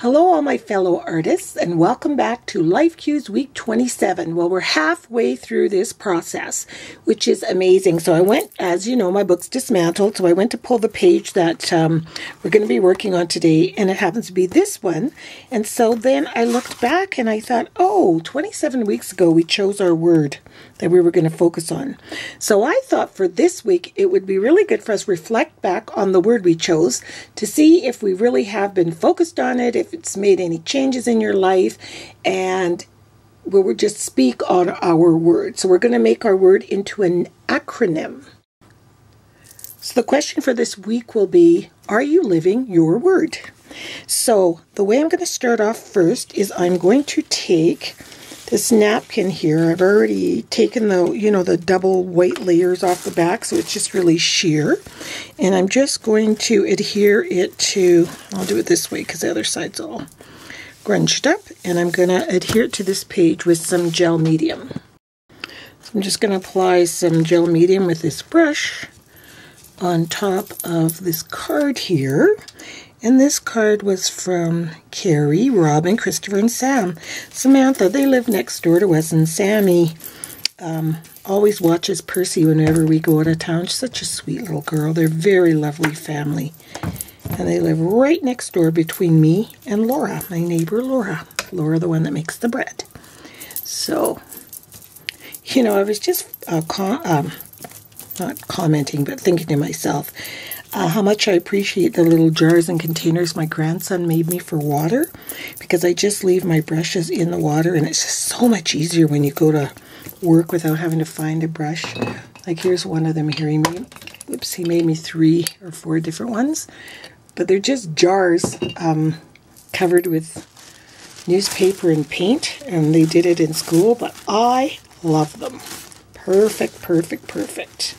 Hello all my fellow artists and welcome back to Life Cues Week 27. Well, we're halfway through this process, which is amazing. So I went, as you know, my book's dismantled, so I went to pull the page that we're going to be working on today, and it happens to be this one. And so then I looked back and I thought, oh, 27 weeks ago we chose our word that we were going to focus on. So I thought for this week it would be really good for us to reflect back on the word we chose to see if we really have been focused on it, if it's made any changes in your life, and we will just speak on our word. So we're going to make our word into an acronym. So the question for this week will be, are you living your word? So the way I'm going to start off first is I'm going to take this napkin here. I've already taken the double white layers off the back, so it's just really sheer. And I'm just going to adhere it to, I'll do it this way because the other side's all grunged up, and I'm going to adhere it to this page with some gel medium. So I'm just going to apply some gel medium with this brush on top of this card here. And this card was from Carrie, Robin, Christopher, and Sam. Samantha, they live next door to us, and Sammy always watches Percy whenever we go out of town. She's such a sweet little girl. They're a very lovely family. And they live right next door between me and Laura, my neighbor Laura. Laura, the one that makes the bread. So, I was just not commenting, but thinking to myself, how much I appreciate the little jars and containers my grandson made me for water, because I just leave my brushes in the water, and it's just so much easier when you go to work without having to find a brush. Like here's one of them here. He made me 3 or 4 different ones, but they're just jars covered with newspaper and paint, and they did it in school, but I love them. Perfect, perfect, perfect.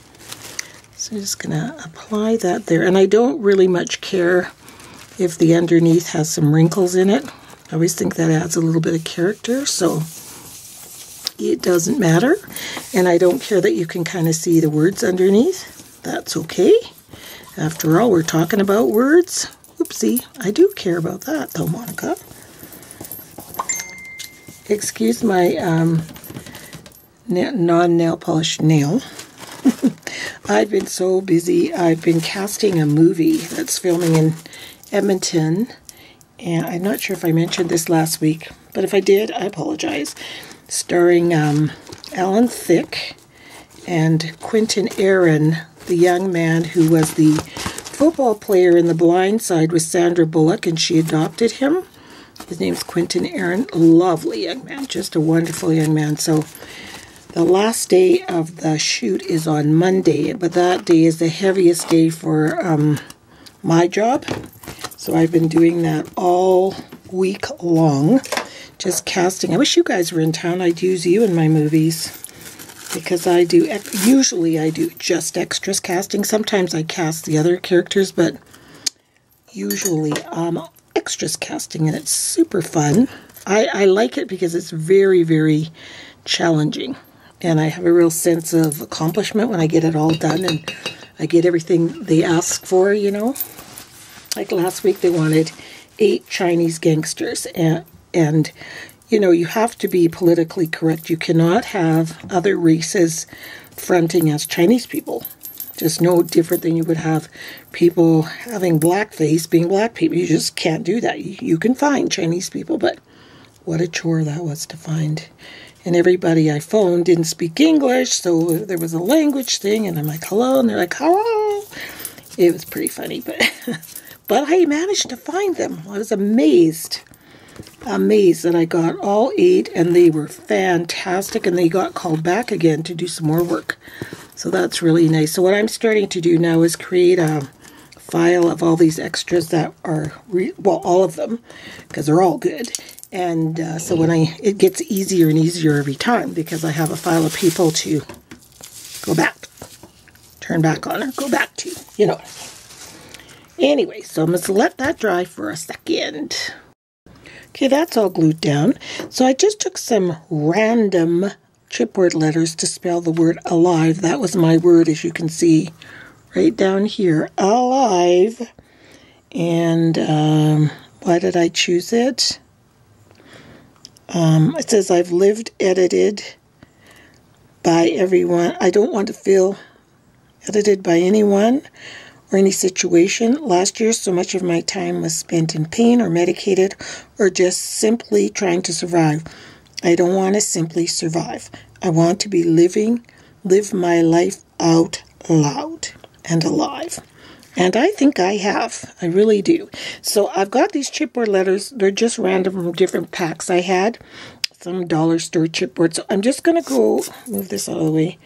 So I'm just going to apply that there. And I don't really much care if the underneath has some wrinkles in it. I always think that adds a little bit of character, so it doesn't matter. And I don't care that you can kind of see the words underneath. That's okay. After all, we're talking about words. Oopsie, I do care about that though, Monica. Excuse my non-nail polish nail. I've been so busy. I've been casting a movie that's filming in Edmonton, and I'm not sure if I mentioned this last week, but if I did, I apologize. Starring Alan Thicke and Quentin Aaron, the young man who was the football player in The Blind Side with Sandra Bullock, and she adopted him. His name's Quentin Aaron. Lovely young man, just a wonderful young man. So the last day of the shoot is on Monday, but that day is the heaviest day for my job. So I've been doing that all week long, just casting. I wish you guys were in town. I'd use you in my movies, because usually I do just extras casting. Sometimes I cast the other characters, but usually extras casting, and it's super fun. I like it because it's very, very challenging. And I have a real sense of accomplishment when I get it all done and I get everything they ask for, Like last week they wanted 8 Chinese gangsters. And you have to be politically correct. You cannot have other races fronting as Chinese people. Just no different than you would have people having blackface being black people. You just can't do that. You can find Chinese people, but what a chore that was to find. And everybody I phoned didn't speak English, so there was a language thing, and I'm like, hello, and they're like, hello. It was pretty funny, but I managed to find them. I was amazed that I got all 8, and they were fantastic, and they got called back again to do some more work. So that's really nice. So what I'm starting to do now is create a file of all these extras that are, all of them, because they're all good. And so it gets easier and easier every time, because I have a file of people to go back, turn back on, or go back to, Anyway, so I'm going to let that dry for a second. Okay, that's all glued down. So I just took some random chipboard letters to spell the word alive. That was my word, as you can see, right down here, alive. And Why did I choose it? It says, I've lived edited by everyone. I don't want to feel edited by anyone or any situation. Last year, so much of my time was spent in pain or medicated or just simply trying to survive. I don't want to simply survive. I want to be live my life out loud and alive. And I think I have. I really do. So I've got these chipboard letters. They're just random from different packs I had. Some dollar store chipboard. So I'm just going to go, move this out of the way.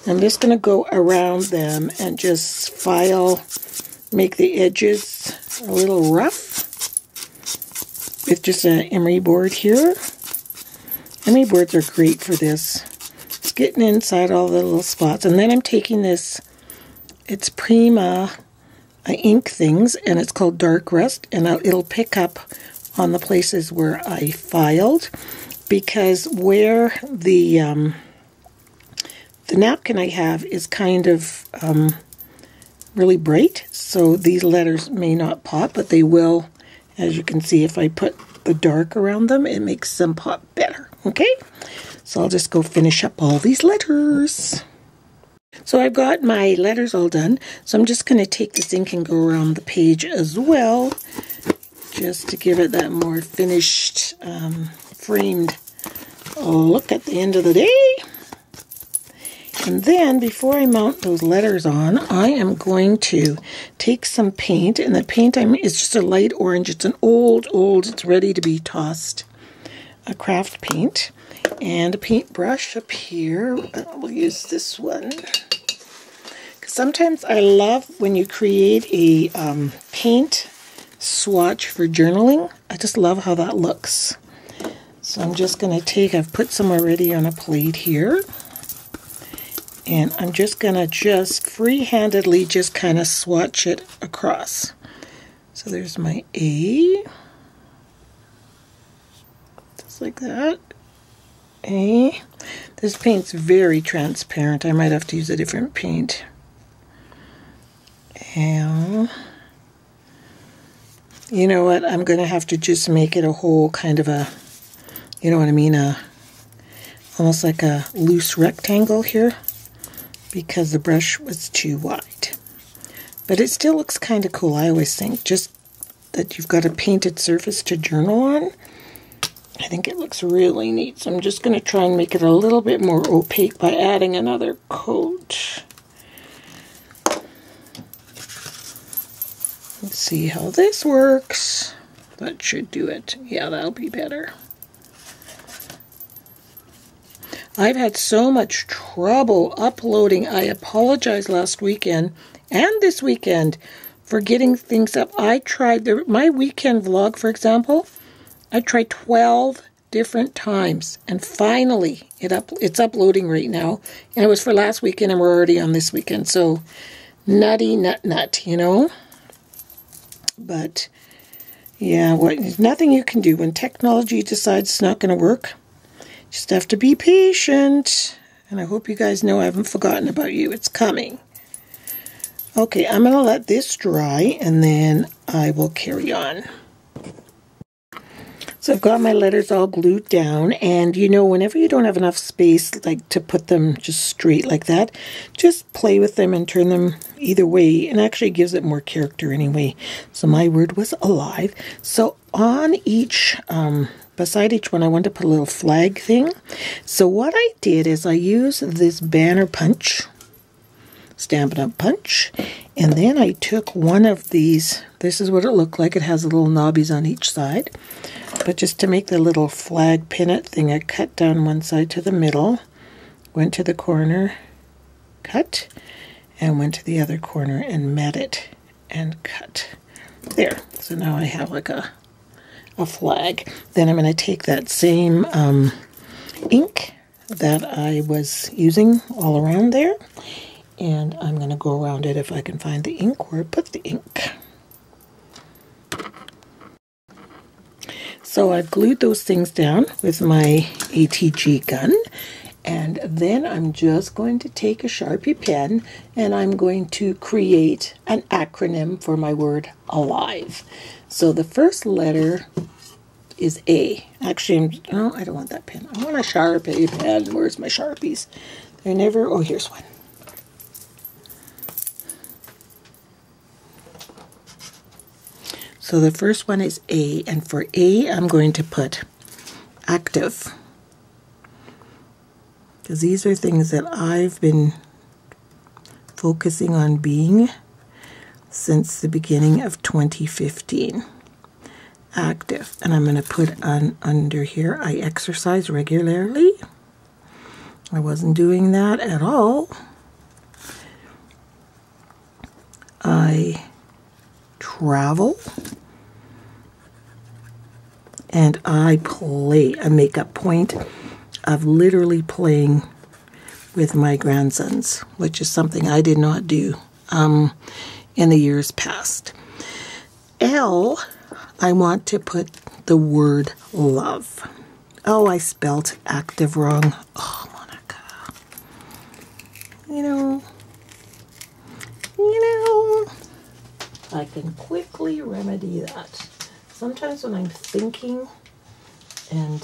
I'm just going to go around them and just file, make the edges a little rough with just an emery board here. Emery boards are great for this. It's getting inside all the little spots. And then I'm taking this, it's Prima ink things, and it's called Dark Rust, and it'll pick up on the places where I filed, because where the napkin I have is kind of really bright, so these letters may not pop, but they will, as you can see, if I put the dark around them, it makes them pop better. Okay, so I'll just go finish up all these letters. So I've got my letters all done, so I'm just going to take this ink and go around the page as well, just to give it that more finished, framed look at the end of the day. And then, before I mount those letters on, I am going to take some paint, and the paint is just a light orange. It's an old, it's ready to be tossed, a craft paint. And a paintbrush up here. We'll use this one. Sometimes I love when you create a paint swatch for journaling. I just love how that looks. So I'm just going to take, I've put some already on a plate here. And I'm just going to just free-handedly just kind of swatch it across. So there's my A. Just like that. A. This paint's very transparent. I might have to use a different paint. And you know what? I'm going to have to just make it a whole kind of a, you know what I mean, almost like a loose rectangle here, because the brush was too wide. But it still looks kind of cool. I always think just that you've got a painted surface to journal on. I think it looks really neat. So I'm just going to try and make it a little bit more opaque by adding another coat. Let's see how this works. That should do it. Yeah, that'll be better. I've had so much trouble uploading. I apologize last weekend and this weekend for getting things up. I tried my weekend vlog, for example. I tried 12 different times, and finally it's uploading right now. And it was for last weekend, and we're already on this weekend. So nutty nut, you know. But yeah, there's nothing you can do when technology decides it's not going to work. Just have to be patient. And I hope you guys know I haven't forgotten about you. It's coming. Okay, I'm going to let this dry, and then I will carry on. So I've got my letters all glued down, and you know, whenever you don't have enough space like to put them just straight like that, just play with them and turn them either way, and actually gives it more character anyway. So my word was alive. So on each, beside each one, I wanted to put a little flag thing. So what I did is I used this banner punch, Stampin' Up! Punch, and then I took one of these. This is what it looked like. It has little knobbies on each side. But just to make the little flag pin-it thing, I cut down one side to the middle, went to the corner, cut, and went to the other corner and met it and cut. There. So now I have like a flag. Then I'm going to take that same ink that I was using all around there, and I'm going to go around it if I can find the ink where I put the ink. So I've glued those things down with my ATG gun, And then I'm just going to take a Sharpie pen and I'm going to create an acronym for my word alive. So the first letter is A. Actually, no, I don't want that pen. I want a Sharpie pen. Where's my Sharpies? They're never, oh, here's one. So the first one is A, and for A, I'm going to put active. Because these are things that I've been focusing on being since the beginning of 2015. Active. And I'm going to put on under here, I exercise regularly. I wasn't doing that at all. I travel. And I play. I make a point of literally playing with my grandsons, which is something I did not do in the years past. L, I want to put the word love. Oh, I spelt active wrong. Oh, Monica. You know, I can quickly remedy that. Sometimes when I'm thinking and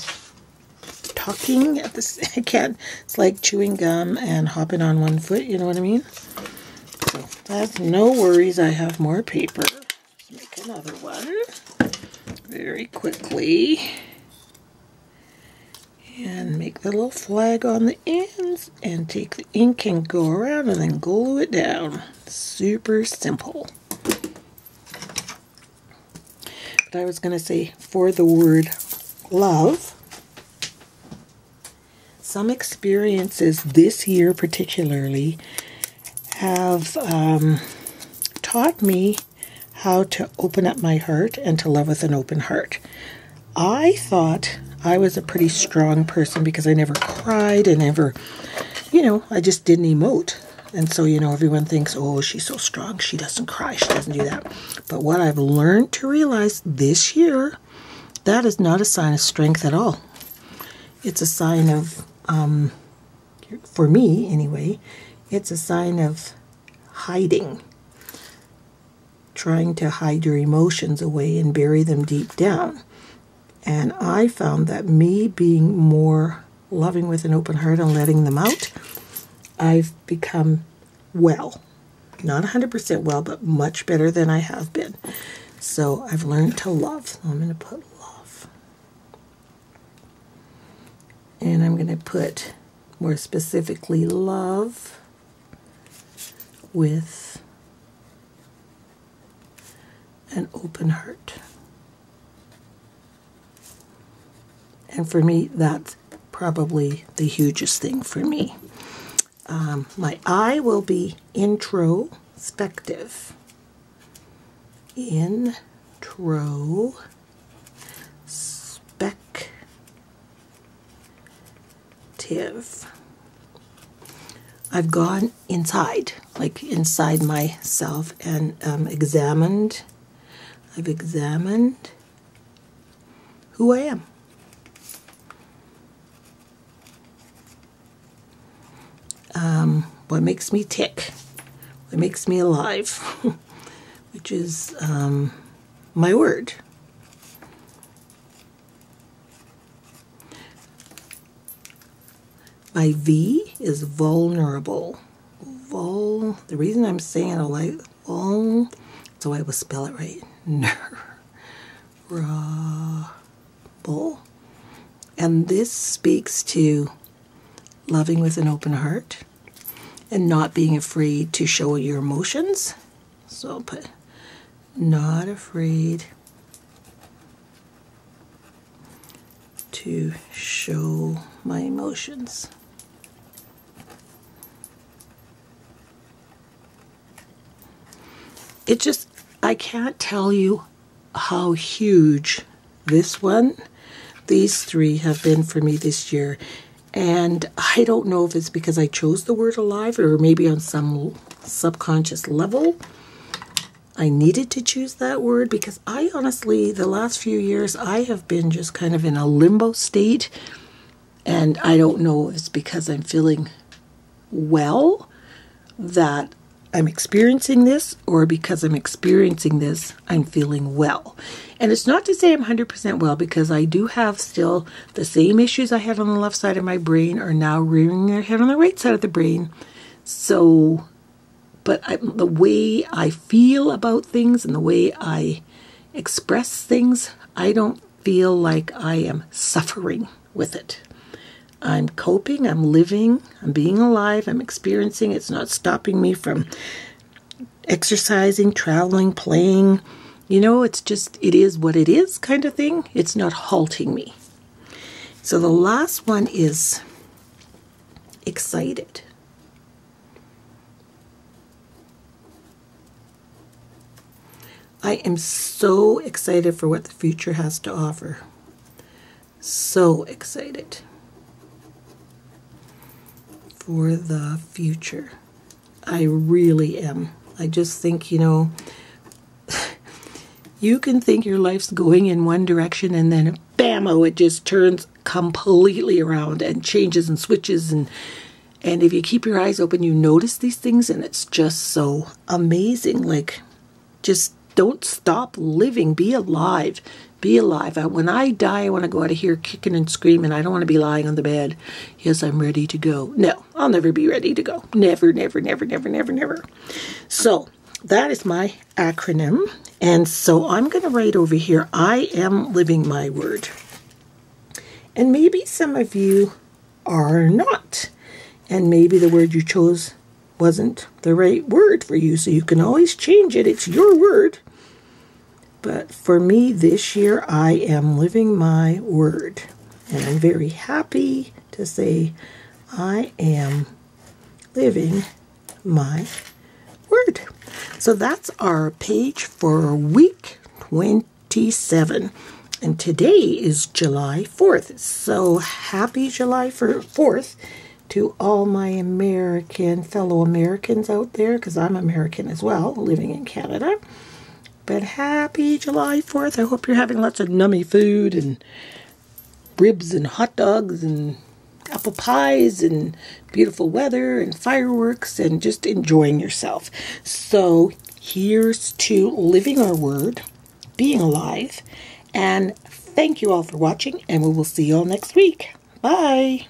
talking at this, I can't. It's like chewing gum and hopping on one foot, you know what I mean? So that's no worries. I have more paper. Let's make another one very quickly. And make the little flag on the ends and take the ink and go around and then glue it down. Super simple. But I was going to say, for the word love, some experiences this year particularly have taught me how to open up my heart and to love with an open heart. I thought I was a pretty strong person because I never cried and never, I just didn't emote. And so, everyone thinks, oh, she's so strong. She doesn't cry. She doesn't do that. But what I've learned to realize this year, that is not a sign of strength at all. It's a sign of, for me anyway, it's a sign of hiding. Trying to hide your emotions away and bury them deep down. And I found that me being more loving with an open heart and letting them out, I've become well. Not 100% well, but much better than I have been. So I've learned to love. I'm going to put love. And I'm going to put, more specifically, love with an open heart. And for me, that's probably the hugest thing for me. My I will be introspective. Introspective. I've gone inside, like inside myself, and examined. I've examined who I am. What makes me tick, what makes me alive, which is my word. My V is vulnerable. The reason I'm saying it like so I will spell it right. Vulnerable. And this speaks to loving with an open heart and not being afraid to show your emotions. So I'll put not afraid to show my emotions. It just, I can't tell you how huge these three have been for me this year. And I don't know if it's because I chose the word alive or maybe on some subconscious level I needed to choose that word, because I honestly, the last few years, I have been just kind of in a limbo state And I don't know if it's because I'm feeling well that I'm experiencing this, or because I'm experiencing this, I'm feeling well. And it's not to say I'm 100% well, because I do have still the same issues I had on the left side of my brain are now rearing their head on the right side of the brain. So, but the way I feel about things and the way I express things, I don't feel like I am suffering with it. I'm coping, I'm living, I'm being alive, I'm experiencing. It's not stopping me from exercising, traveling, playing. You know, it's just, it is what it is kind of thing. It's not halting me. So the last one is excited. I am so excited for what the future has to offer. So excited for the future. I really am. I just think, you know, you can think your life's going in one direction and then bam-o, it just turns completely around and changes and switches, and if you keep your eyes open, you notice these things, and it's just so amazing. Like, just don't stop living. Be alive. Be alive. When I die, I want to go out of here kicking and screaming. I don't want to be lying on the bed. Yes, I'm ready to go. No, I'll never be ready to go. Never, never, never, never, never, never. So that is my acronym. And so I'm going to write over here, I am living my word. And maybe some of you are not. And maybe the word you chose wasn't the right word for you. So you can always change it. It's your word. But for me this year, I am living my word. And I'm very happy to say I am living my word. So that's our page for week 27. And today is July 4th. So happy July 4th to all my fellow Americans out there, because I'm American as well, living in Canada. But happy July 4th. I hope you're having lots of nummy food and ribs and hot dogs and apple pies and beautiful weather and fireworks and just enjoying yourself. So here's to living our word, being alive, and thank you all for watching, and we will see you all next week. Bye.